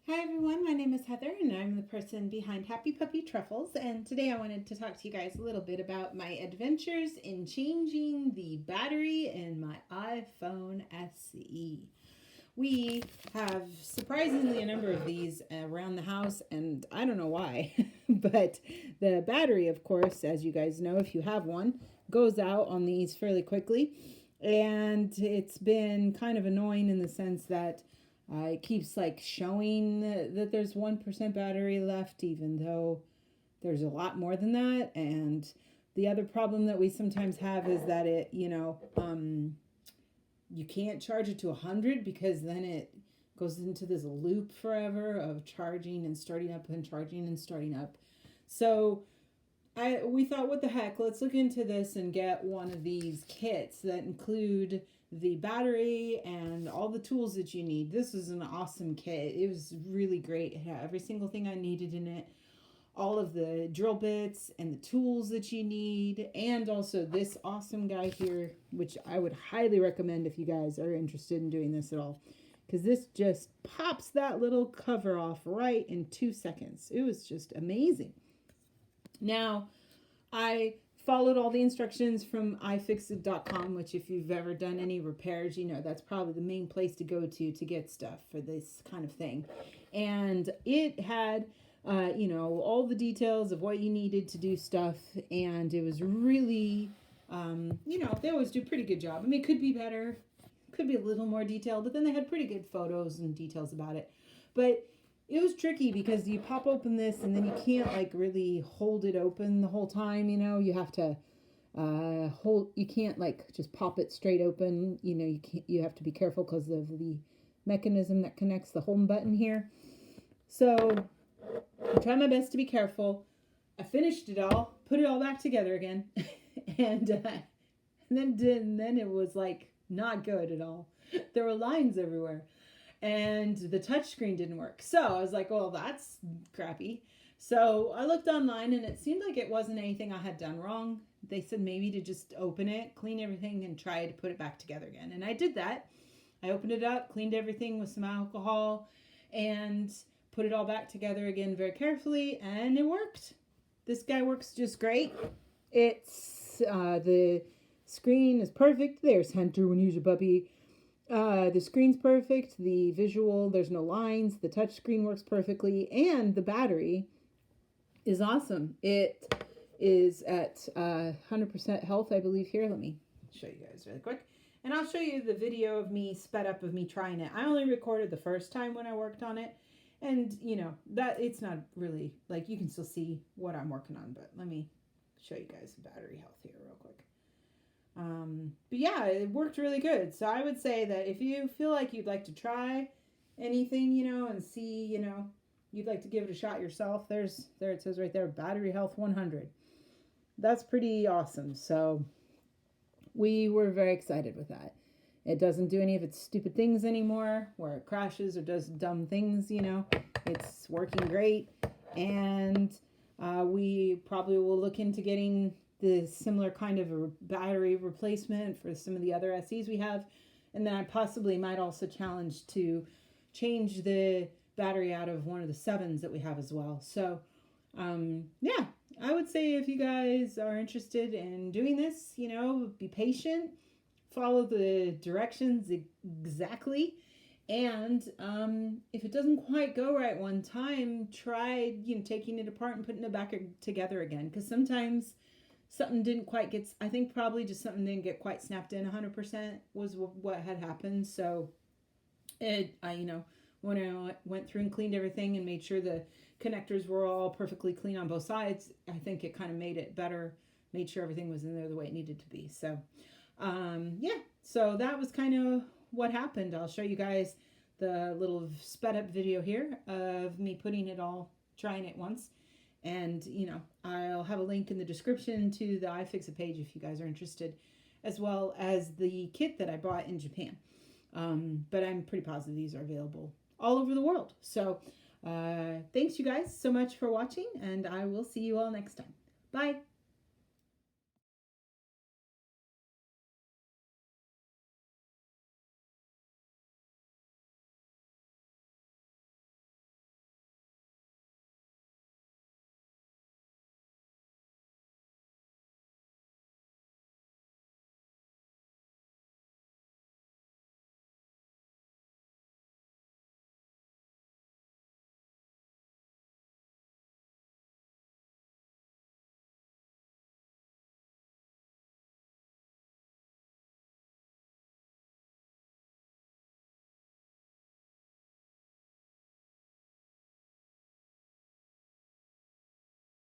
Hi everyone, my name is Heather and I'm the person behind Happy Puppy Truffles, and today I wanted to talk to you guys a little bit about my adventures in changing the battery in my iPhone SE. We have surprisingly a number of these around the house, and I don't know why, but the battery, of course, as you guys know, if you have one, goes out on these fairly quickly, and it's been kind of annoying in the sense that it keeps like showing that there's 1% battery left, even though there's a lot more than that. And the other problem that we sometimes have is that you can't charge it to 100 because then it goes into this loop forever of charging and starting up and charging and starting up. So we thought, what the heck, let's look into this and get one of these kits that include the battery and all the tools that you need. This is an awesome kit. It was really great. It had every single thing I needed in it, all of the drill bits and the tools that you need, and also this awesome guy here, which I would highly recommend if you guys are interested in doing this at all, because this just pops that little cover off right in 2 seconds. It was just amazing. Now, I followed all the instructions from ifixit.com, which if you've ever done any repairs, you know that's probably the main place to go to get stuff for this kind of thing. And it had, all the details of what you needed to do stuff. And it was really, they always do a pretty good job. I mean, it could be better, could be a little more detailed, but then they had pretty good photos and details about it. But it was tricky because you pop open this and then you can't like really hold it open the whole time. You have to you can't like just pop it straight open. You have to be careful because of the mechanism that connects the home button here. So I tried my best to be careful. I finished it all, put it all back together again, and then it was like not good at all. There were lines everywhere. And the touchscreen didn't work. So I was like, well, that's crappy. So I looked online and it seemed like it wasn't anything I had done wrong. They said maybe to just open it, clean everything, and try to put it back together again. And I did that. I opened it up, cleaned everything with some alcohol, and put it all back together again very carefully, and it worked. This guy works just great. It's the screen is perfect. There's Hunter when you use a puppy. The screen's perfect, the visual, there's no lines, the touch screen works perfectly, and the battery is awesome. It is at 100% health, I believe here. Let me show you guys really quick. And I'll show you the video of me sped up of me trying it. I only recorded the first time when I worked on it. And, that it's not really, like, you can still see what I'm working on. But let me show you guys the battery health here real quick. But yeah, it worked really good. So I would say that if you feel like you'd like to try anything, and see, you'd like to give it a shot yourself, there it says right there, battery health 100. That's pretty awesome. So we were very excited with that. It doesn't do any of its stupid things anymore where it crashes or does dumb things, It's working great. And we probably will look into getting the similar kind of a battery replacement for some of the other SEs we have. And then I possibly might also challenge to change the battery out of one of the 7s that we have as well. So, yeah, I would say if you guys are interested in doing this, be patient, follow the directions exactly. And if it doesn't quite go right one time, try, taking it apart and putting it back together again. Because sometimes something didn't quite get, I think probably just something didn't get quite snapped in 100% was what had happened. So when I went through and cleaned everything and made sure the connectors were all perfectly clean on both sides, I think it kind of made it better, made sure everything was in there the way it needed to be. So yeah, so that was kind of what happened. I'll show you guys the little sped up video here of me putting it all, trying it once. And, I'll have a link in the description to the iFixit page if you guys are interested, as well as the kit that I bought in Japan. But I'm pretty positive these are available all over the world. So thanks you guys so much for watching, and I will see you all next time. Bye.